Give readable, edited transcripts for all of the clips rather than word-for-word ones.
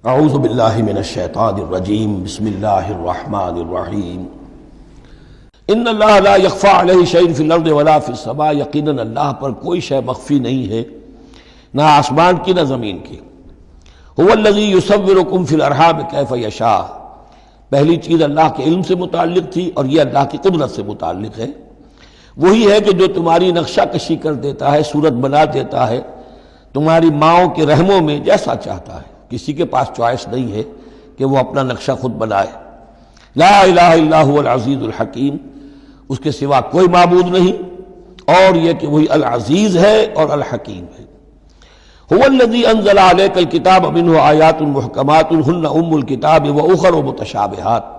اعوذ باللہ من الشیطان الرجیم بسم اللہ الرحمن الرحیم ان اللہ لا یخفی علیہ شیء فی الارض ولا فی السماء، یقیناً اللہ پر کوئی شے مخفی نہیں ہے، نہ آسمان کی نہ زمین کی۔ هو الذی یصورکم فی الارحام کیف یشاء، پہلی چیز اللہ کے علم سے متعلق تھی اور یہ اللہ کی قدرت سے متعلق ہے۔ وہی ہے کہ جو تمہاری نقشہ کشی کر دیتا ہے، صورت بنا دیتا ہے تمہاری ماؤں کے رحموں میں جیسا چاہتا ہے۔ کسی کے پاس چوائس نہیں ہے کہ وہ اپنا نقشہ خود بنائے۔ لا الہ الا هو العزیز الحکیم، اس کے سوا کوئی معبود نہیں، اور یہ کہ وہی العزیز ہے اور الحکیم ہے۔ هو الذی انزل علیک الکتاب منہ آیات محکمات ہن ام الکتاب واخر متشابہات،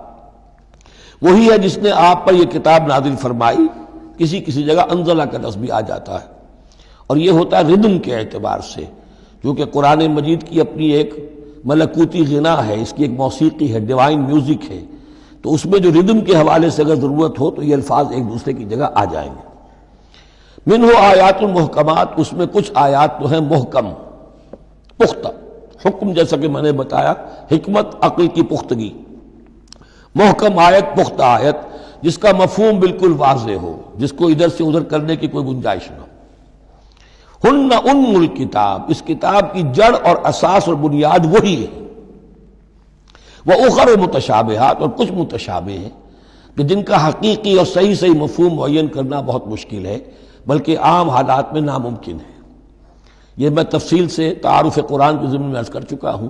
وہی ہے جس نے آپ پر یہ کتاب نازل فرمائی۔ کسی جگہ انزلہ کا لفظ بھی آ جاتا ہے، اور یہ ہوتا ہے ردم کے اعتبار سے، کیونکہ قرآن مجید کی اپنی ایک ملکوتی غنا ہے، اس کی ایک موسیقی ہے، ڈیوائن میوزک ہے، تو اس میں جو ردم کے حوالے سے اگر ضرورت ہو تو یہ الفاظ ایک دوسرے کی جگہ آ جائیں گے۔ منہ آیات المحکمات، اس میں کچھ آیات تو ہیں محکم، پختہ، حکم جیسا کہ میں نے بتایا، حکمت عقل کی پختگی، محکم آیت، پختہ آیت جس کا مفہوم بالکل واضح ہو، جس کو ادھر سے ادھر کرنے کی کوئی گنجائش نہ ہو۔ ہن ام الکتاب، اس کتاب کی جڑ اور اساس اور بنیاد وہی ہے۔ وَأُخَرُ متشابہات، اور کچھ متشابہ ہیں کہ جن کا حقیقی اور صحیح مفہوم معین کرنا بہت مشکل ہے، بلکہ عام حالات میں ناممکن ہے۔ یہ میں تفصیل سے تعارف قرآن کے ضمن میں عرض کر چکا ہوں۔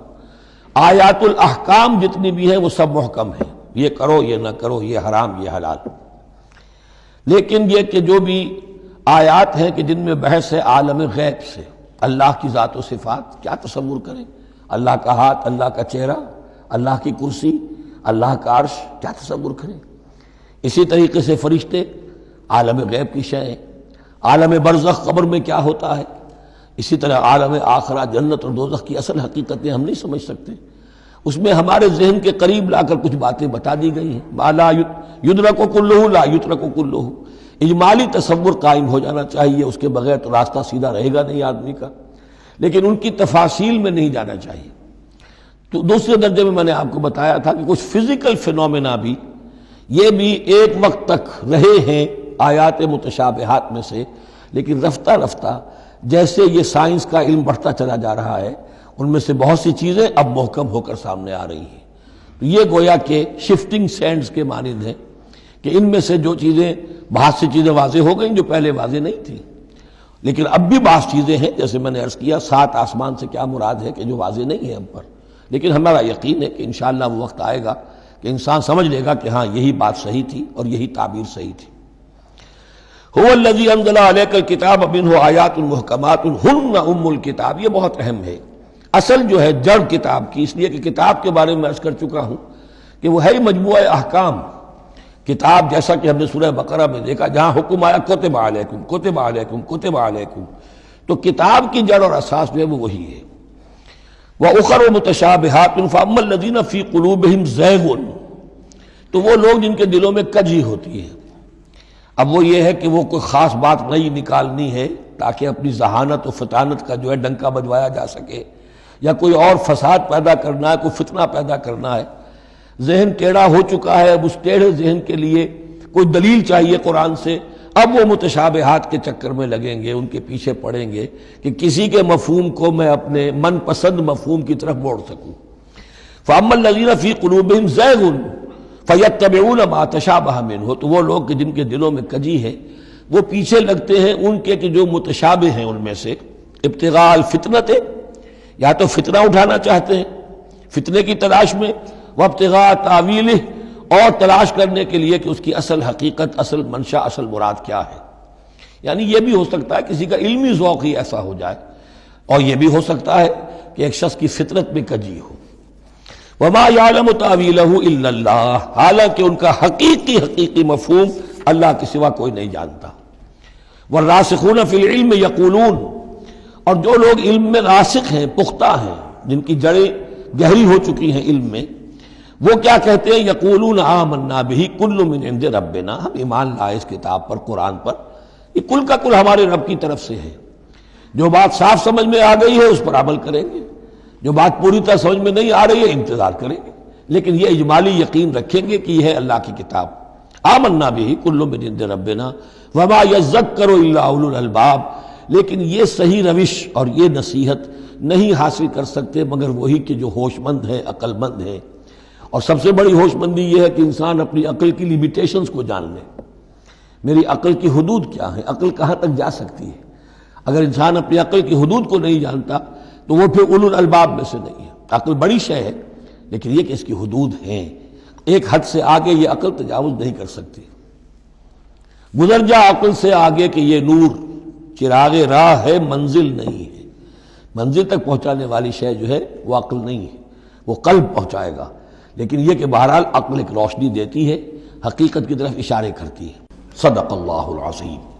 آیات الاحکام جتنی بھی ہیں وہ سب محکم ہیں، یہ کرو یہ نہ کرو، یہ حرام یہ حلال۔ لیکن یہ کہ جو بھی آیات ہیں کہ جن میں بحث ہے عالم غیب سے، اللہ کی ذات و صفات، کیا تصور کریں؟ اللہ کا ہاتھ، اللہ کا چہرہ، اللہ کی کرسی، اللہ کا عرش، کیا تصور کریں؟ اسی طریقے سے فرشتے، عالم غیب کی شیئیں، عالم برزخ قبر میں کیا ہوتا ہے، اسی طرح عالم آخرہ جنت اور دوزخ کی اصل حقیقتیں ہم نہیں سمجھ سکتے، اس میں ہمارے ذہن کے قریب لا کر کچھ باتیں بتا دی گئی ہیں۔ ما لا یدرک کلہ لا یترک کلہ، اجمالی تصور قائم ہو جانا چاہیے، اس کے بغیر تو راستہ سیدھا رہے گا نہیں آدمی کا، لیکن ان کی تفاصیل میں نہیں جانا چاہیے۔ تو دوسرے درجے میں نے آپ کو بتایا تھا کہ کچھ فزیکل فینومینا بھی، یہ بھی ایک وقت تک رہے ہیں آیات متشابہات میں سے، لیکن رفتہ رفتہ جیسے یہ سائنس کا علم بڑھتا چلا جا رہا ہے، ان میں سے بہت سی چیزیں اب محکم ہو کر سامنے آ رہی ہیں۔ تو یہ گویا کہ شفٹنگ سینڈز کے مانند ہے کہ ان میں سے جو چیزیں، بہت سی چیزیں واضح ہو گئیں جو پہلے واضح نہیں تھیں، لیکن اب بھی بعض چیزیں ہیں، جیسے میں نے عرض کیا 7 آسمان سے کیا مراد ہے کہ جو واضح نہیں ہے ہم پر، لیکن ہمارا یقین ہے کہ انشاءاللہ وہ وقت آئے گا کہ انسان سمجھ لے گا کہ ہاں یہی بات صحیح تھی اور یہی تعبیر صحیح تھی۔ هو الذی انزل علیک الکتاب منہ آیات محکمات ہن ام الکتاب، یہ بہت اہم ہے، اصل جو ہے جڑ کتاب کی، اس لیے کہ کتاب کے بارے میں عرض کر چکا ہوں کہ وہ ہے مجموعہ احکام۔ کتاب جیسا کہ ہم نے سورہ بقرہ میں دیکھا، جہاں حکم آیا کتب علیکم کتب علیکم کتب علیکم، تو کتاب کی جڑ اور اساس جو ہے وہ وہی ہے۔ وَأُخَرُ مُتَشَابِهَاتٌ فَأَمَّا الَّذِينَ فِي قُلُوبِهِمْ زَيْغٌ، تو وہ لوگ جن کے دلوں میں کجی ہوتی ہے، اب وہ یہ ہے کہ وہ کوئی خاص بات نئی نکالنی ہے تاکہ اپنی ذہانت و فطانت کا جو ہے ڈنکا بجوایا جا سکے، یا کوئی اور فساد پیدا کرنا ہے، کوئی فتنہ پیدا کرنا ہے، ذہن ٹیڑھا ہو چکا ہے، اب اس ٹیڑھے ذہن کے لیے کوئی دلیل چاہیے قرآن سے، اب وہ متشابہات کے چکر میں لگیں گے، ان کے پیچھے پڑیں گے کہ کسی کے مفہوم کو میں اپنے من پسند مفہوم کی طرف موڑ سکوں۔ فَأَمَّا الَّذِينَ فِي قُلُوبِهِمْ زَيْغٌ فَيَتَّبِعُونَ مَا تَشَابَهَ مِنْهُ، تو وہ لوگ کہ جن کے دلوں میں کجی ہے وہ پیچھے لگتے ہیں ان کے کہ جو متشابہ ہیں ان میں سے، ابتغاء الفتنۃ، یا تو فتنہ اٹھانا چاہتے ہیں فتنے کی تلاش میں، وابتغاء تاویلہ، اور تلاش کرنے کے لیے کہ اس کی اصل حقیقت، اصل منشا، اصل مراد کیا ہے۔ یعنی یہ بھی ہو سکتا ہے کسی کا علمی ذوق ہی ایسا ہو جائے، اور یہ بھی ہو سکتا ہے کہ ایک شخص کی فطرت میں کجی ہو۔ وَمَا يَعْلَمُ تَأْوِيلَهُ إِلَّا اللَّهُ، حالانکہ ان کا حقیقی مفہوم اللہ کے سوا کوئی نہیں جانتا۔ وَالرَّاسِخُونَ فِي الْعِلْمِ يَقُولُونَ، اور جو لوگ علم میں راسخ ہیں، پختہ ہیں، جن کی جڑیں گہری ہو چکی ہیں علم میں، وہ کیا کہتے ہیں؟ یقولون آمنا بہ کل من عند ربنا، ہم ایمان لائے اس کتاب پر، قرآن پر، یہ کل کا کل ہمارے رب کی طرف سے ہے، جو بات صاف سمجھ میں آ گئی ہے اس پر عمل کریں گے، جو بات پوری طرح سمجھ میں نہیں آ رہی ہے انتظار کریں گے، لیکن یہ اجمالی یقین رکھیں گے کہ یہ ہے اللہ کی کتاب۔ آمنا بہ کل من عند ربنا وما یذکر الا اولو الالباب، لیکن یہ صحیح روش اور یہ نصیحت نہیں حاصل کر سکتے مگر وہی کہ جو ہوش مند ہے، عقل مند ہے۔ اور سب سے بڑی ہوش مندی یہ ہے کہ انسان اپنی عقل کی لیمیٹیشنز کو جان لے، میری عقل کی حدود کیا ہیں، عقل کہاں تک جا سکتی ہے۔ اگر انسان اپنی عقل کی حدود کو نہیں جانتا تو وہ پھر اولو الالباب میں سے نہیں ہے۔ عقل بڑی شے ہے لیکن یہ کہ اس کی حدود ہیں، ایک حد سے آگے یہ عقل تجاوز نہیں کر سکتی۔ گزر جا عقل سے آگے کہ یہ نور چراغ راہ ہے منزل نہیں ہے۔ منزل تک پہنچانے والی شے جو ہے وہ عقل نہیں ہے، وہ قلب پہنچائے گا، لیکن یہ کہ بہرحال عقل ایک روشنی دیتی ہے، حقیقت کی طرف اشارے کرتی ہے۔ صدق اللہ العظیم۔